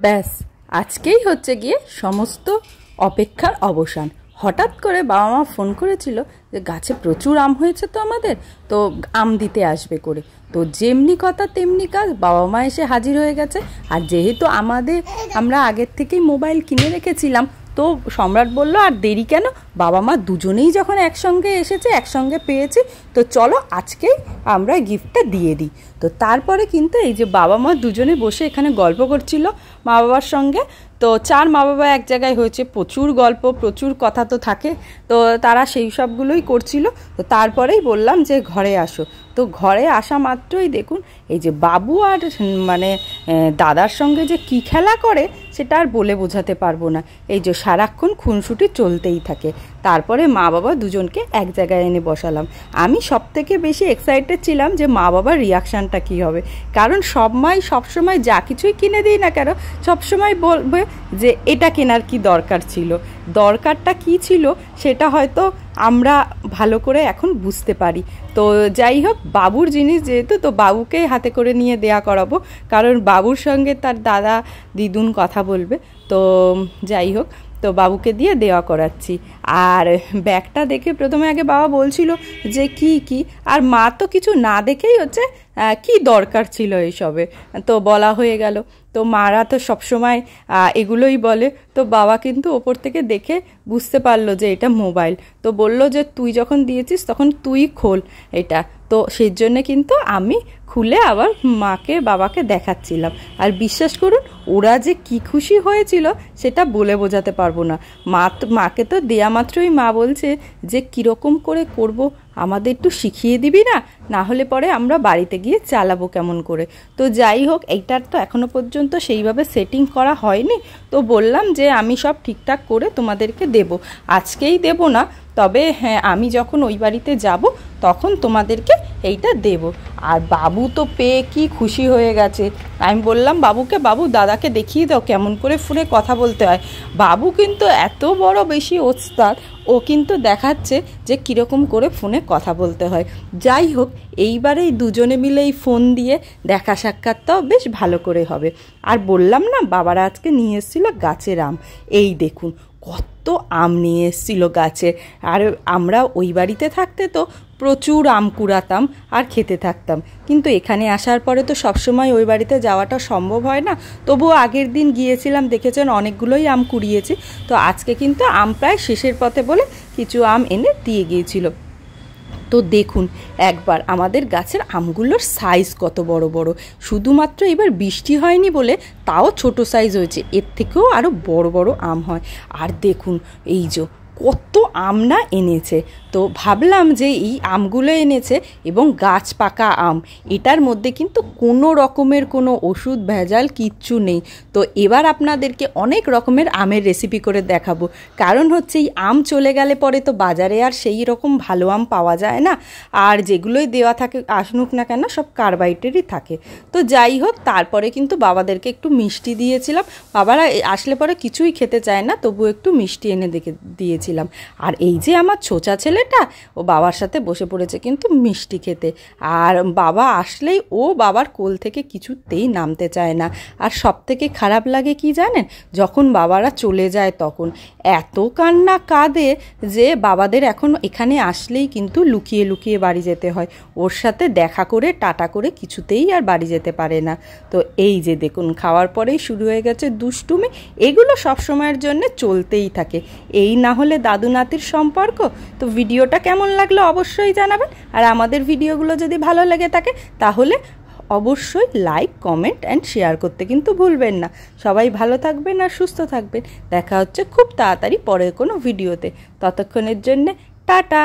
ব্যাস আজকেই হচ্ছে গিয়ে সমস্ত অপেক্ষার অবসান। হঠাৎ করে বাবা মা ফোন করেছিল যে গাছে প্রচুর আম হয়েছে, তো আমাদের তো আম দিতে আসবে করে। তো যেমনি কথা তেমনি কাজ, বাবা মা এসে হাজির হয়ে গেছে। আর যেহেতু আমরা আগের থেকেই মোবাইল কিনে রেখেছিলাম, তো সম্রাট বলল আর দেরি কেন, বাবা মা দুজনেই যখন একসঙ্গে এসেছে, একসঙ্গে পেয়েছি, তো চলো আজকেই আমরা গিফটটা দিয়ে দিই। তো তারপরে কিন্তু এই যে বাবা মা দুজনে বসে এখানে গল্প করছিল মা বাবার সঙ্গে। তো চার মা বাবা এক জায়গায় হয়েছে, প্রচুর গল্প, প্রচুর কথা তো থাকে, তো তারা সেই সবগুলোই করছিল। তো তারপরেই বললাম যে ঘরে আসো। তো ঘরে আসা মাত্রই দেখুন এই যে বাবু আর দাদার সঙ্গে যে কি খেলা করে সেটা আর বলে বোঝাতে পারবো না। এই যে সারাক্ষণ খুনসুটি চলতেই থাকে। তারপরে মা বাবা দুজনকে এক জায়গায় এনে বসালাম। আমি সবথেকে বেশি এক্সাইটেড ছিলাম যে মা বাবার রিয়াকশানটা কী হবে, কারণ সবসময় যা কিছুই কিনে দিই না কেন সবসময় বলবে যে এটা কেনার কি দরকার ছিল। দরকারটা কি ছিল সেটা হয়তো আমরা ভালো করে এখন বুঝতে পারি। তো যাই হোক, বাবুর জিনিস যেহেতু, তো বাবুকে হাতে করে নিয়ে দেয়া করাবো, কারণ বাবুর সঙ্গে তার দাদা দিদুন কথা বলবে। তো যাই হোক, তো বাবুকে দিয়ে দেওয়া করাচ্ছি। আর ব্যাগটা দেখে প্রথমে আগে বাবা বলছিল যে কি আর মা তো কিছু না দেখেই হচ্ছে কি দরকার ছিল এইসবে, তো বলা হয়ে গেল। তো মারা তো সবসময় এগুলোই বলে। তো বাবা কিন্তু ওপর থেকে দেখে বুঝতে পারলো যে এটা মোবাইল। তো বলল যে তুই যখন দিয়েছিস তখন তুই খোল এটা। তো সেই জন্যে কিন্তু আমি খুলে আবার মাকে বাবাকে দেখাচ্ছিলাম। আর বিশ্বাস করুন ওরা যে কি খুশি হয়েছিল সেটা বলে বোঝাতে পারবো না। মাকে তো দেয়া মাত্রই মা বলছে যে কীরকম করে করব, আমাদের একটু শিখিয়ে দিবি না, না হলে পরে আমরা বাড়িতে গিয়ে চালাবো কেমন করে। তো যাই হোক, এইটার তো এখনো পর্যন্ত সেইভাবে সেটিং করা হয়নি। তো বললাম যে আমি সব ঠিকঠাক করে তোমাদেরকে দেব, আজকেই দেব না, তবে হ্যাঁ আমি যখন ওই বাড়িতে যাব তখন তোমাদেরকে এইটা দেব। আর বাবু তো পেয়ে কি খুশি হয়ে গেছে। আমি বললাম বাবুকে, বাবু দাদাকে দেখিয়ে দাও কেমন করে ফোনে কথা বলতে হয়। বাবু কিন্তু এত বড় বেশি ওস্তাদ, ও কিন্তু দেখাচ্ছে যে কীরকম করে ফোনে কথা বলতে হয়। যাই হোক, এইবারে দুজনে মিলে এই ফোন দিয়ে দেখা সাক্ষাৎটাও বেশ ভালো করে হবে। আর বললাম না বাবারা আজকে নিয়ে এসেছিলো গাছের আম, এই দেখুন কত আম নিয়ে এসেছিল গাছে। আর আমরা ওই বাড়িতে থাকতে তো প্রচুর আম কুড়াতাম আর খেতে থাকতাম, কিন্তু এখানে আসার পরে তো সবসময় ওই বাড়িতে যাওয়াটা সম্ভব হয় না। তবুও আগের দিন গিয়েছিলাম, দেখেছেন অনেকগুলোই আম কুড়িয়েছি। তো আজকে কিন্তু আম প্রায় শেষের পথে বলে কিছু আম এনে দিয়ে গিয়েছিল। তো দেখুন একবার আমাদের গাছের আমগুলোর সাইজ কত বড় বড়। শুধুমাত্র এবার বৃষ্টি হয়নি বলে তাও ছোট সাইজ হয়েছে, এর থেকেও আরও বড় বড় আম হয়। আর দেখুন এই যে কত আম না এনেছে। তো ভাবলাম যে এই আমগুলো এনেছে এবং গাছ পাকা আম, এটার মধ্যে কিন্তু কোনো রকমের কোনো ওষুধ ভেজাল কিচ্ছু নেই। তো এবার আপনাদেরকে অনেক রকমের আমের রেসিপি করে দেখাবো, কারণ হচ্ছে এই আম চলে গেলে পরে তো বাজারে আর সেই রকম ভালো আম পাওয়া যায় না। আর যেগুলোই দেওয়া থাকে আসুক না কেন সব কার্বাইটেরই থাকে। তো যাই হোক, তারপরে কিন্তু বাবাদেরকে একটু মিষ্টি দিয়েছিলাম। বাবারা আসলে পরে কিছুই খেতে চায় না, তবু একটু মিষ্টি এনে দিয়েছিলাম। আর এই যে আমার ছোচা ছেলেটা, ও বাবার সাথে বসে পড়েছে কিন্তু মিষ্টি খেতে। আর বাবা আসলেই ও বাবার কোল থেকে কিছুতেই নামতে চায় না। আর সব থেকে খারাপ লাগে কি জানেন, যখন বাবারা চলে যায় তখন এত কান্না কাঁদে যে বাবাদের এখন এখানে আসলেই কিন্তু লুকিয়ে লুকিয়ে বাড়ি যেতে হয়। ওর সাথে দেখা করে টাটা করে কিছুতেই আর বাড়ি যেতে পারে না। তো এই যে দেখুন খাওয়ার পরেই শুরু হয়ে গেছে দুষ্টুমি। এগুলো সবসময়ের জন্য চলতেই থাকে, এই না হলে দাদু নাতির সম্পর্ক। তো ভিডিওটা কেমন লাগলো অবশ্যই জানাবেন। আর আমাদের ভিডিওগুলো যদি ভালো লেগে থাকে তাহলে অবশ্যই লাইক, কমেন্ট অ্যান্ড শেয়ার করতে কিন্তু ভুলবেন না। সবাই ভালো থাকবেন আর সুস্থ থাকবেন। দেখা হচ্ছে খুব তাড়াতাড়ি পরের কোনো ভিডিওতে। ততক্ষণের জন্যে টাটা।